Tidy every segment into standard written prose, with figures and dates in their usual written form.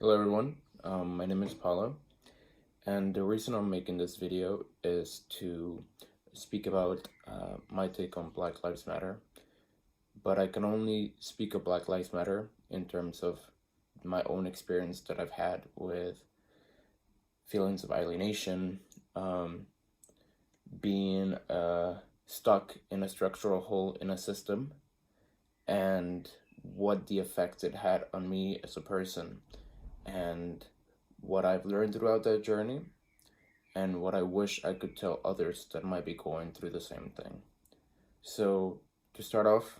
Hello everyone, my name is Paulo, and the reason I'm making this video is to speak about my take on Black Lives Matter, but I can only speak of Black Lives Matter in terms of my own experience that I've had with feelings of alienation, being stuck in a structural hole in a system, and what the effects it had on me as a person, and what I've learned throughout that journey, and what I wish I could tell others that might be going through the same thing. So, to start off,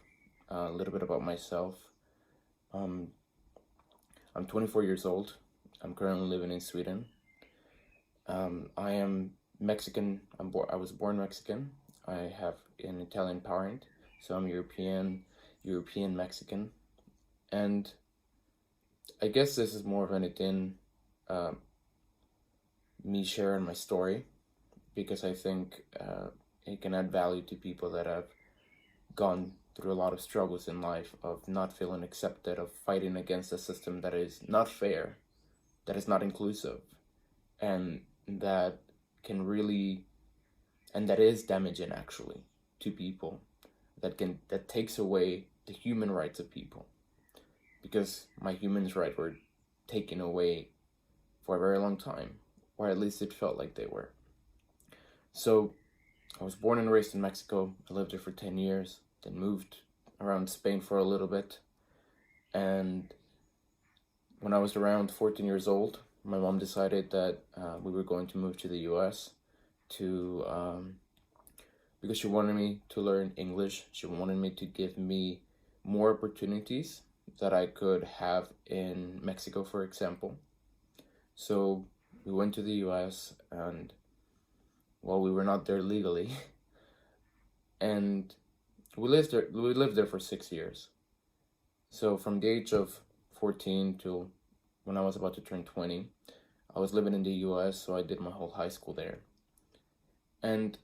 a little bit about myself. Um, I'm 24 years old. I'm currently living in Sweden. I am Mexican. I was born Mexican. I have an Italian parent, so I'm European Mexican, and I guess this is more of anything, uh, me sharing my story, because I think it can add value to people that have gone through a lot of struggles in life of not feeling accepted, of fighting against a system that is not fair, that is not inclusive, and that can really, and that is damaging actually to people, that takes away the human rights of people, because my human rights were taken away for a very long time, or at least it felt like they were. So I was born and raised in Mexico. I lived there for 10 years, then moved around Spain for a little bit. And when I was around 14 years old, my mom decided that we were going to move to the US to because she wanted me to learn English. She wanted me to give me more opportunities that I could have in Mexico, for example. So we went to the US, and well, we were not there legally, and we lived there for 6 years. So from the age of 14 till when I was about to turn 20, I was living in the US, so I did my whole high school there. And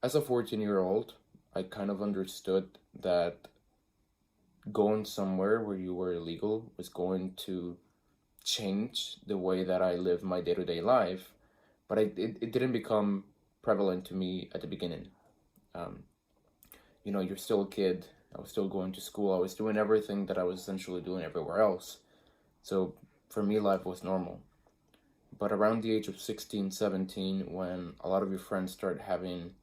as a 14-year-old, I kind of understood that going somewhere where you were illegal was going to change the way that I live my day-to-day life, but it didn't become prevalent to me at the beginning. Um, you're still a kid. I was still going to school. I was doing everything that I was essentially doing everywhere else. So for me, life was normal. But around the age of 16, 17, when a lot of your friends start having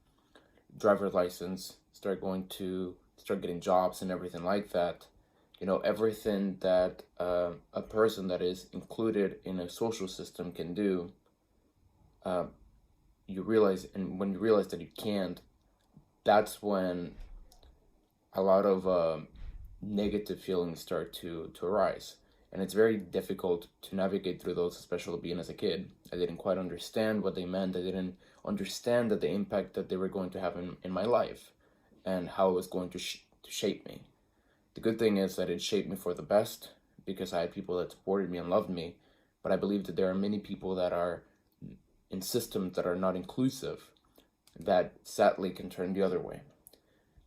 driver's license, start getting jobs and everything like that, everything that a person that is included in a social system can do, uh, you realize, and when you realize that you can't, that's when a lot of negative feelings start to arise. And it's very difficult to navigate through those, especially being as a kid. I didn't quite understand what they meant. I didn't understand that the impact that they were going to have in my life and how it was going to shape me. The good thing is that it shaped me for the best, because I had people that supported me and loved me. But I believe that there are many people that are in systems that are not inclusive that sadly can turn the other way.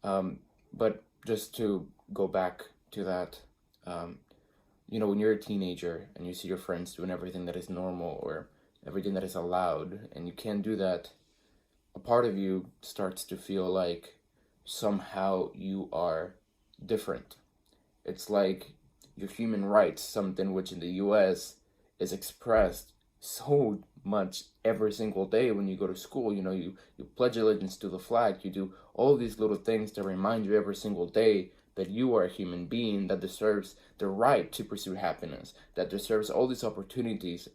But just to go back to that, when you're a teenager and you see your friends doing everything that is normal or everything that is allowed, and you can't do that, a part of you starts to feel like somehow you are different. It's like your human rights, something which in the US is expressed so much every single day when you go to school. You pledge allegiance to the flag, you do all these little things to remind you every single day that you are a human being that deserves the right to pursue happiness, that deserves all these opportunities,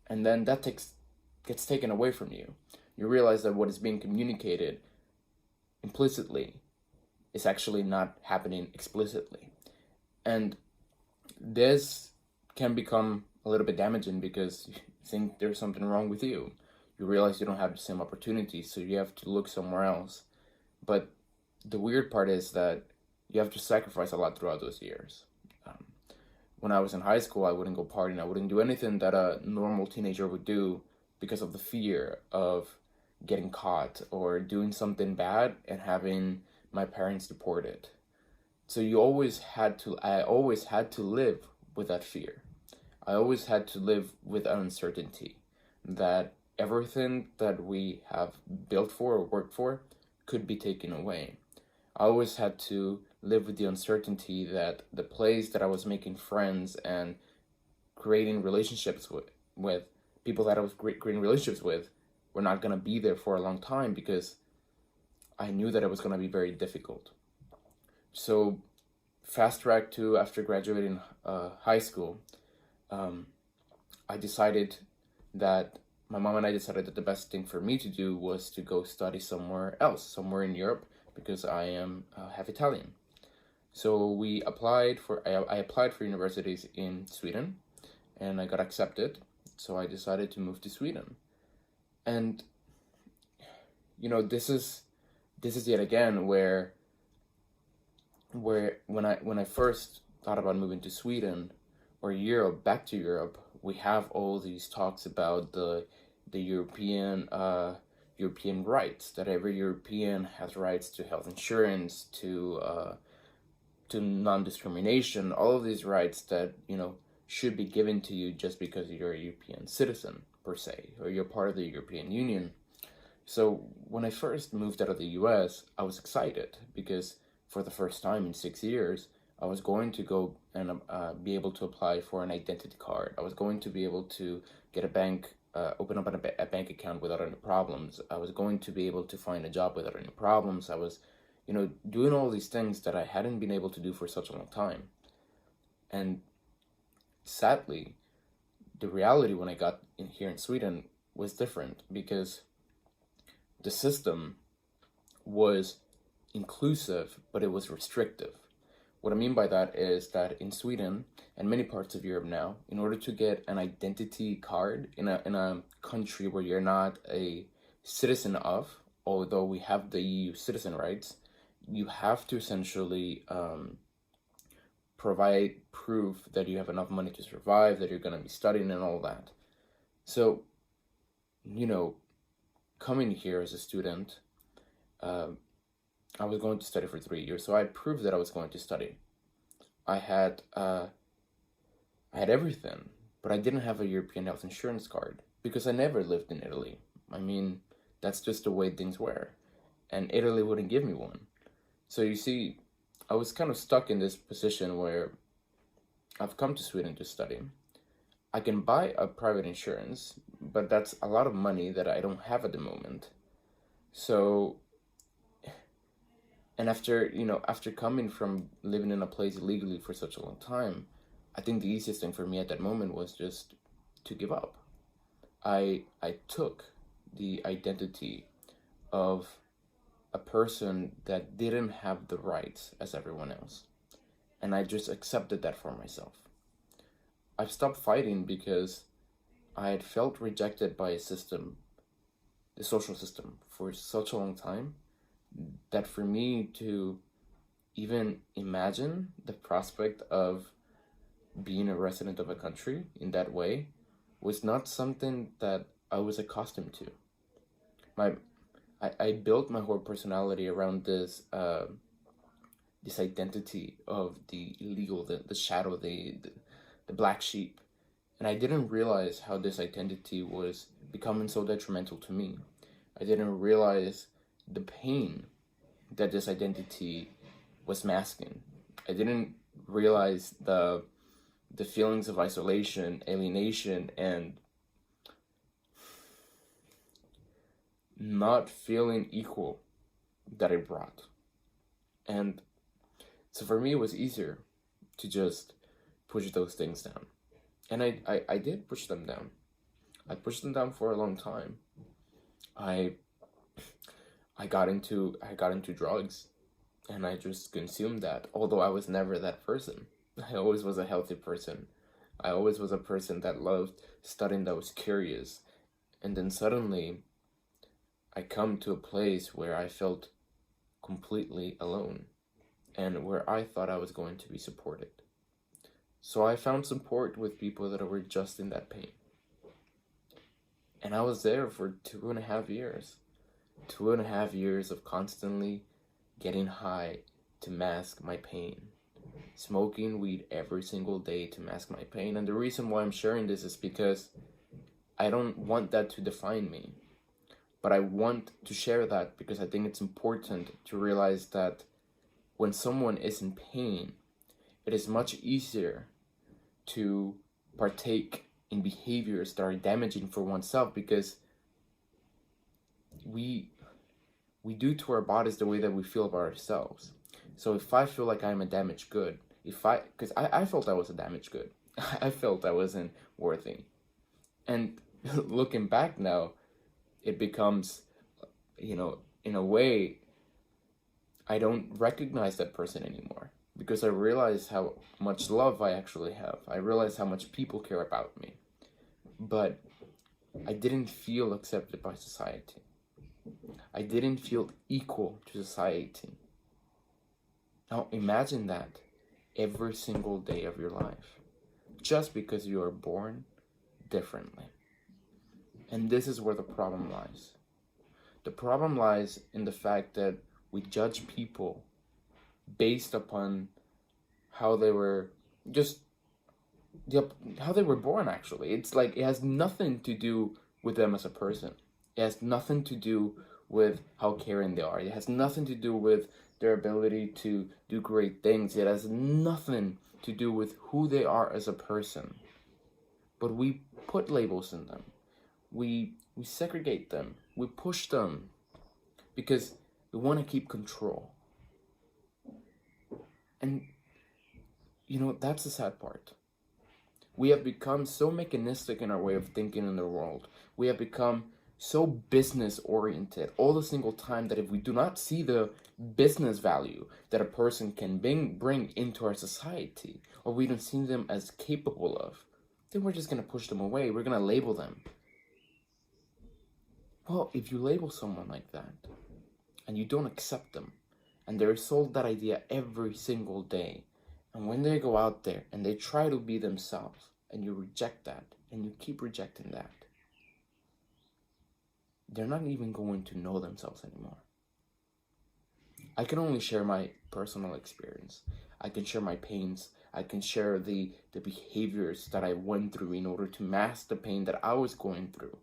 and then that gets taken away from you. You realize that what is being communicated implicitly is actually not happening explicitly. And this can become a little bit damaging because you think there's something wrong with you. You realize you don't have the same opportunities, so you have to look somewhere else. But the weird part is that you have to sacrifice a lot throughout those years. When I was in high school, I wouldn't go partying. I wouldn't do anything that a normal teenager would do because of the fear of getting caught or doing something bad and having my parents deport it. So I always had to live with that fear. I always had to live with uncertainty that everything that we have built for or worked for could be taken away. I always had to live with the uncertainty that the place that I was making friends and creating relationships with people that I was creating relationships with were not going to be there for a long time, because I knew that it was going to be very difficult. So fast track to after graduating high school, I decided that my mom and I decided that the best thing for me to do was to go study somewhere else, somewhere in Europe, because I am half Italian. So I applied for universities in Sweden, and I got accepted. So I decided to move to Sweden. And this is yet again where when I first thought about moving to Sweden or Europe, back to Europe, we have all these talks about the European rights, that every European has rights to health insurance, to non-discrimination, all of these rights that should be given to you just because you're a European citizen per se, or you're part of the European Union. So when I first moved out of the US, I was excited because for the first time in 6 years, I was going to go and be able to apply for an identity card. I was going to be able to get open up a bank account without any problems. I was going to be able to find a job without any problems. I was, doing all these things that I hadn't been able to do for such a long time. And sadly, the reality when I got in here in Sweden was different, because the system was inclusive, but it was restrictive. What I mean by that is that in Sweden and many parts of Europe now, in order to get an identity card in a country where you're not a citizen of, although we have the EU citizen rights, you have to essentially provide proof that you have enough money to survive, that you're going to be studying and all that. So, coming here as a student, I was going to study for 3 years, so I proved that I was going to study. I had everything, but I didn't have a European health insurance card because I never lived in Italy. I mean, that's just the way things were, and Italy wouldn't give me one. So you see, I was kind of stuck in this position where I've come to Sweden to study. I can buy a private insurance, but that's a lot of money that I don't have at the moment. So, and after coming from living in a place illegally for such a long time, I think the easiest thing for me at that moment was just to give up. I took the identity of a person that didn't have the rights as everyone else, and I just accepted that for myself. I've stopped fighting because I had felt rejected by a system, the social system, for such a long time, that for me to even imagine the prospect of being a resident of a country in that way was not something that I was accustomed to. I built my whole personality around this identity of the illegal, the shadow, the black sheep. And I didn't realize how this identity was becoming so detrimental to me. I didn't realize the pain that this identity was masking. I didn't realize the feelings of isolation, alienation, and not feeling equal that it brought. And so for me, it was easier to just push those things down. And I did push them down. I pushed them down for a long time. I got into drugs, and I just consumed that, although I was never that person. I always was a healthy person. I always was a person that loved studying, that was curious. And then suddenly, I come to a place where I felt completely alone, and where I thought I was going to be supported. So I found support with people that were just in that pain. And I was there for 2.5 years. 2.5 years of constantly getting high to mask my pain. smoking weed every single day to mask my pain. And the reason why I'm sharing this is because I don't want that to define me. But I want to share that because I think it's important to realize that when someone is in pain, it is much easier to partake in behaviors that are damaging for oneself, because we do to our bodies the way that we feel about ourselves. So if I feel like I'm a damaged good, because I felt I was a damaged good, I felt I wasn't worthy. And looking back now, it becomes, in a way, I don't recognize that person anymore, because I realize how much love I actually have. I realize how much people care about me. But I didn't feel accepted by society. I didn't feel equal to society. Now imagine that every single day of your life, just because you are born differently. And this is where the problem lies. The problem lies in the fact that we judge people based upon how they were how they were born, actually. It's like it has nothing to do with them as a person. It has nothing to do with how caring they are. It has nothing to do with their ability to do great things. It has nothing to do with who they are as a person. But we put labels in them. We segregate them. We push them because we want to keep control. And, that's the sad part. We have become so mechanistic in our way of thinking in the world. We have become so business oriented all the single time that if we do not see the business value that a person can bring into our society, or we don't see them as capable of, then we're just going to push them away. We're going to label them. Well, if you label someone like that and you don't accept them, and they're sold that idea every single day, and when they go out there and they try to be themselves, and you reject that, and you keep rejecting that, they're not even going to know themselves anymore. I can only share my personal experience. I can share my pains. I can share the behaviors that I went through in order to mask the pain that I was going through.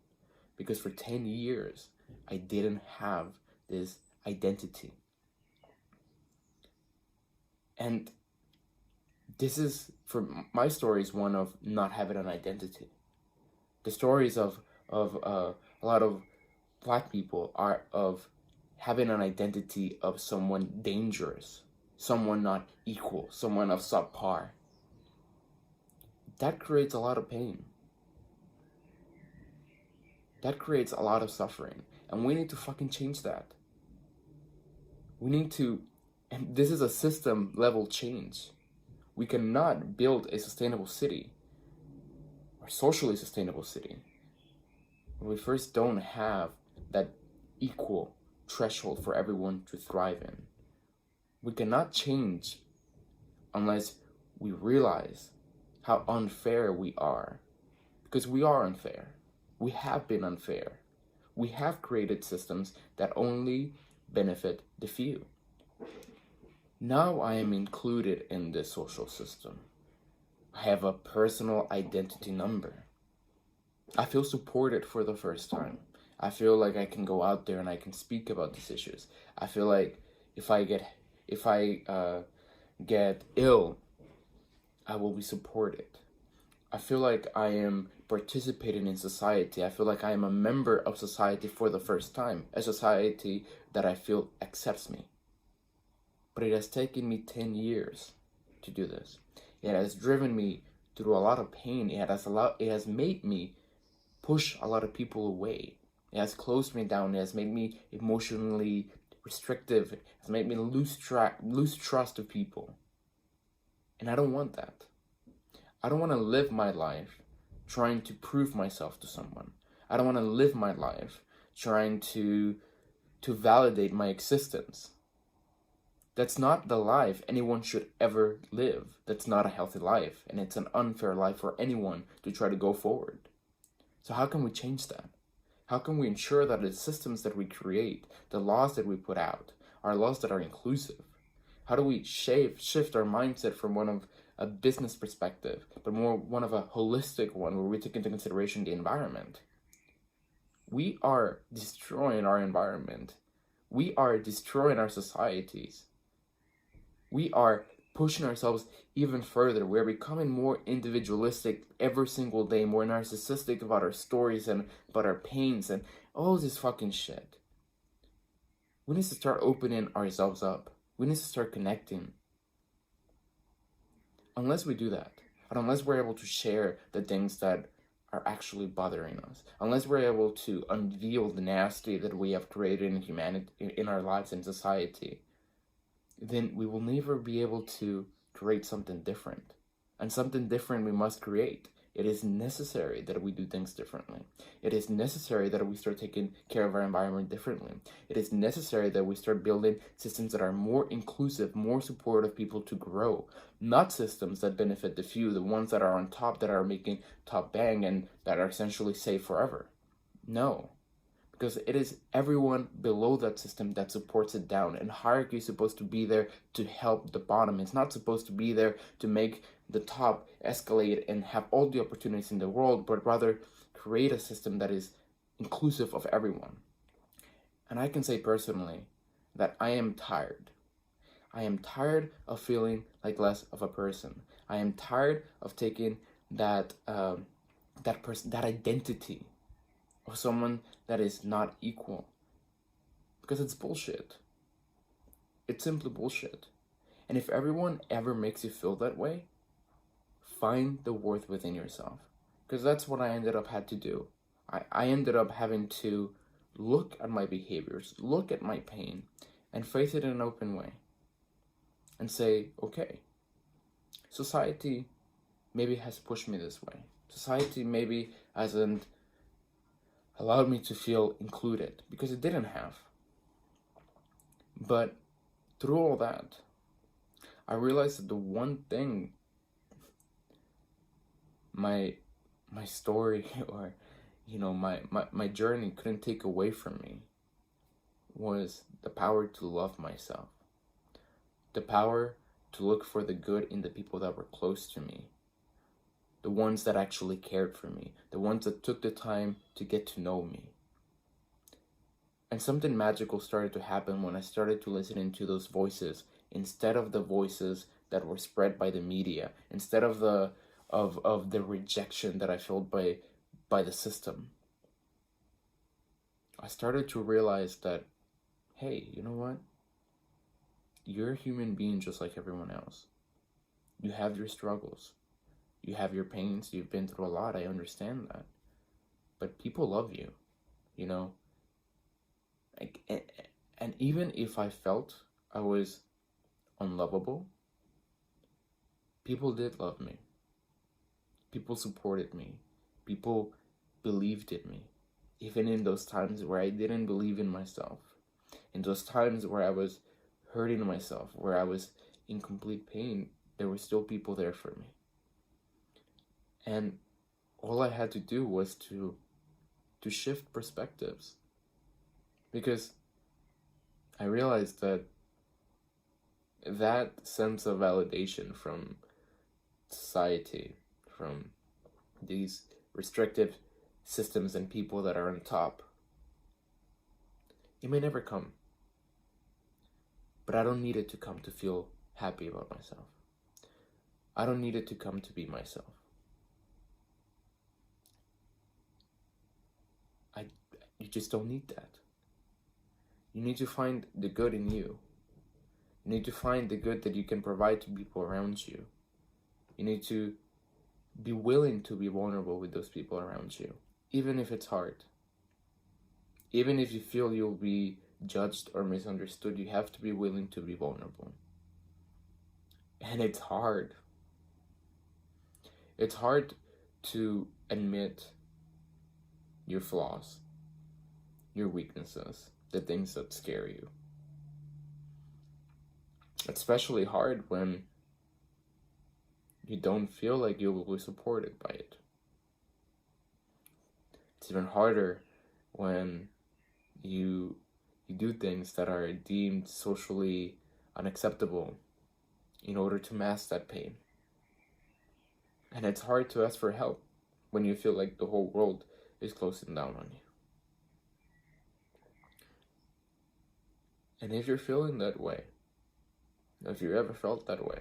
Because for 10 years, I didn't have this identity. And my story is one of not having an identity. The stories of a lot of Black people are of having an identity of someone dangerous, someone not equal, someone of subpar. That creates a lot of pain. That creates a lot of suffering. And we need to fucking change that. We need to, and this is a system level change. We cannot build a sustainable city, or socially sustainable city, when we first don't have that equal threshold for everyone to thrive in. We cannot change unless we realize how unfair we are. Because we are unfair. We have been unfair. We have created systems that only benefit the few. Now I am included in this social system. I have a personal identity number. I feel supported for the first time. I feel like I can go out there and I can speak about these issues. I feel like if I get ill, I will be supported. I feel like I am participating in society. I feel like I am a member of society for the first time, a society that I feel accepts me. But it has taken me 10 years to do this. It has driven me through a lot of pain. It has made me push a lot of people away. It has closed me down. It has made me emotionally restrictive. It has made me lose trust of people. And I don't want that. I don't want to live my life trying to prove myself to someone. I don't want to live my life trying to validate my existence. That's not the life anyone should ever live. That's not a healthy life, and it's an unfair life for anyone to try to go forward. So how can we change that? How can we ensure that the systems that we create, the laws that we put out, are laws that are inclusive? How do we shift our mindset from one of a business perspective, but more one of a holistic one where we take into consideration the environment? We are destroying our environment. We are destroying our societies. We are pushing ourselves even further. We're becoming more individualistic every single day, more narcissistic about our stories and about our pains and all this fucking shit. We need to start opening ourselves up. We need to start connecting. Unless we do that, and unless we're able to share the things that are actually bothering us, unless we're able to unveil the nasty that we have created in humanity, in our lives and society, then we will never be able to create something different. And something different we must create. It is necessary that we do things differently. It is necessary that we start taking care of our environment differently. It is necessary that we start building systems that are more inclusive, more supportive of people to grow. Not systems that benefit the few, the ones that are on top, that are making top bang and that are essentially safe forever. No. Because it is everyone below that system that supports it down. And hierarchy is supposed to be there to help the bottom. It's not supposed to be there to make the top escalate and have all the opportunities in the world, but rather create a system that is inclusive of everyone. And I can say personally that I am tired. I am tired of feeling like less of a person. I am tired of taking that identity of someone that is not equal. Because it's bullshit. It's simply bullshit. And if everyone ever makes you feel that way, find the worth within yourself. Because that's what I ended up had to do. I ended up having to look at my behaviors, look at my pain, and face it in an open way. And say, okay, society maybe has pushed me this way. Society maybe hasn't allowed me to feel included, because it didn't have. But through all that, I realized that the one thing my story or my journey couldn't take away from me was the power to love myself. The power to look for the good in the people that were close to me. The ones that actually cared for me. The ones that took the time to get to know me. And something magical started to happen when I started to listen into those voices instead of the voices that were spread by the media, instead of the rejection that I felt by the system. I started to realize that, hey, you know what? You're a human being just like everyone else. You have your struggles. You have your pains. You've been through a lot. I understand that. But people love you, you know? And even if I felt I was unlovable, people did love me. People supported me. People believed in me. Even in those times where I didn't believe in myself. In those times where I was hurting myself, where I was in complete pain, there were still people there for me. And all I had to do was to shift perspectives. Because I realized that sense of validation from society, from these restrictive systems and people that are on top, it may never come. But I don't need it to come to feel happy about myself. I don't need it to come to be myself. You just don't need that. You need to find the good in you. You need to find the good that you can provide to people around you. You need to be willing to be vulnerable with those people around you, even if it's hard. Even if you feel you'll be judged or misunderstood, you have to be willing to be vulnerable. And it's hard. It's hard to admit your flaws, your weaknesses, the things that scare you. It's especially hard when you don't feel like you will be supported by it. It's even harder when you do things that are deemed socially unacceptable in order to mask that pain. And it's hard to ask for help when you feel like the whole world is closing down on you. And if you're feeling that way, if you ever felt that way,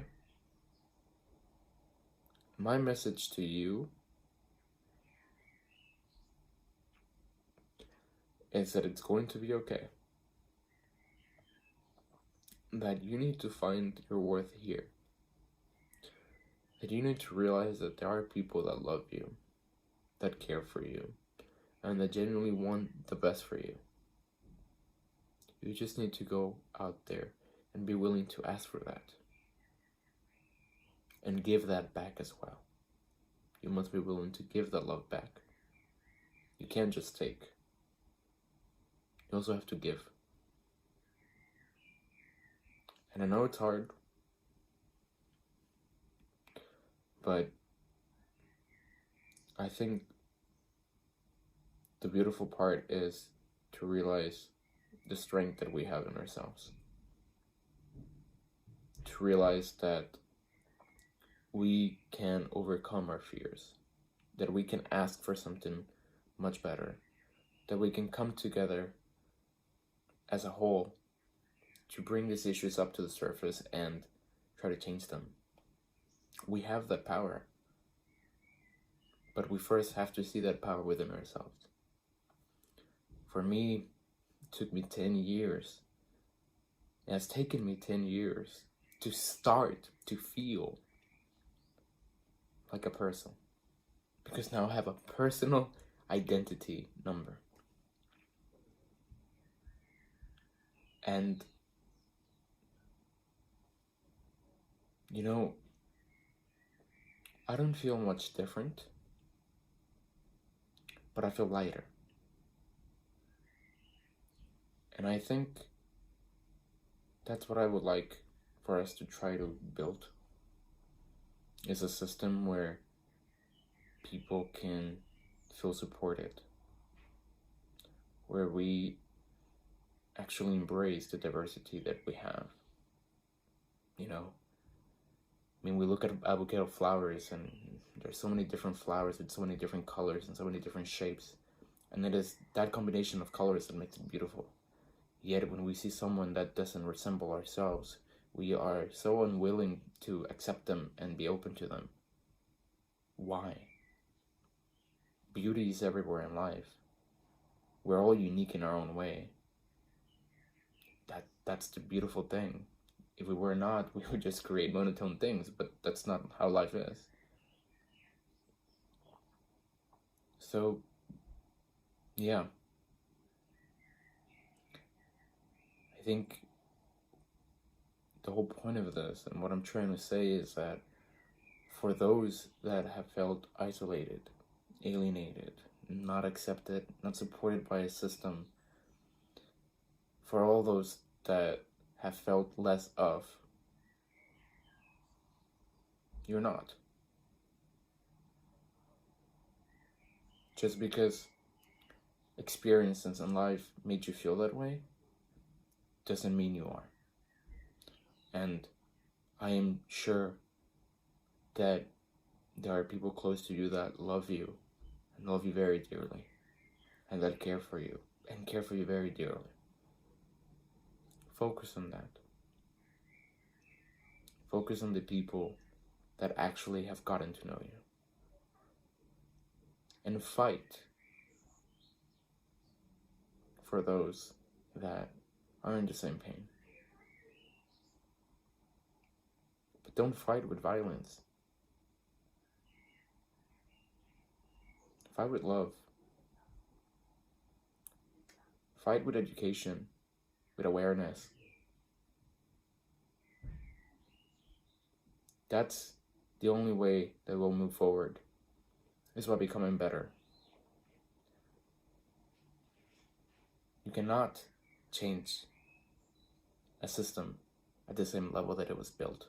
my message to you is that it's going to be okay. That you need to find your worth here. That you need to realize that there are people that love you, that care for you, and that genuinely want the best for you. You just need to go out there and be willing to ask for that. And give that back as well. You must be willing to give that love back. You can't just take. You also have to give. And I know it's hard, but I think the beautiful part is to realize the strength that we have in ourselves. To realize that we can overcome our fears, that we can ask for something much better, that we can come together as a whole to bring these issues up to the surface and try to change them. We have that power, but we first have to see that power within ourselves. For me, it took me 10 years. It has taken me 10 years to start to feel like a person, because now I have a personal identity number. And I don't feel much different, but I feel lighter. And I think that's what I would like for us to try to build, is a system where people can feel supported, where we actually embrace the diversity that we have. We look at avocado flowers, and there's so many different flowers with so many different colors and so many different shapes, and it is that combination of colors that makes it beautiful. Yet when we see someone that doesn't resemble ourselves, we are so unwilling to accept them and be open to them. Why? Beauty is everywhere in life. We're all unique in our own way. That's the beautiful thing. If we were not, we would just create monotone things, but that's not how life is. So, yeah. I think the whole point of this, and what I'm trying to say, is that for those that have felt isolated, alienated, not accepted, not supported by a system, for all those that have felt less of, you're not. Just because experiences in life made you feel that way doesn't mean you are. And I am sure that there are people close to you that love you, and love you very dearly, and that care for you, and care for you very dearly. Focus on that. Focus on the people that actually have gotten to know you. And fight for those that are in the same pain. But don't fight with violence. Fight with love. Fight with education, with awareness. That's the only way that we'll move forward, is by becoming better. You cannot change a system at the same level that it was built.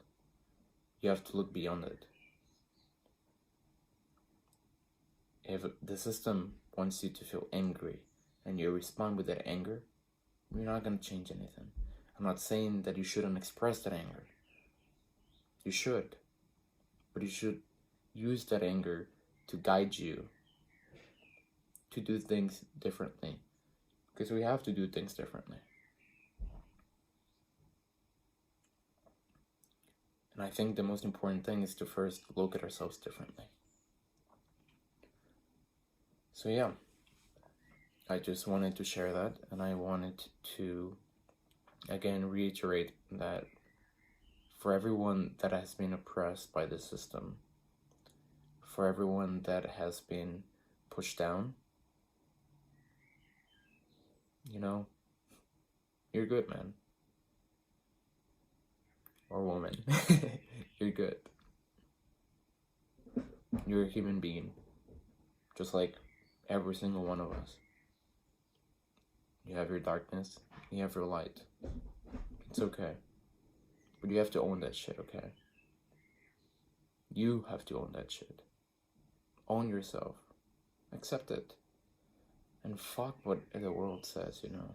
You have to look beyond it. If the system wants you to feel angry and you respond with that anger, you're not going to change anything. I'm not saying that you shouldn't express that anger. You should. But you should use that anger to guide you to do things differently. Because we have to do things differently. And I think the most important thing is to first look at ourselves differently. So yeah, I just wanted to share that, and I wanted to again reiterate that for everyone that has been oppressed by the system, for everyone that has been pushed down, you know, you're good, man. Or woman. You're good. You're a human being. Just like every single one of us. You have your darkness, you have your light. It's okay. But you have to own that shit, okay? You have to own that shit. Own yourself. Accept it. And fuck what the world says, you know?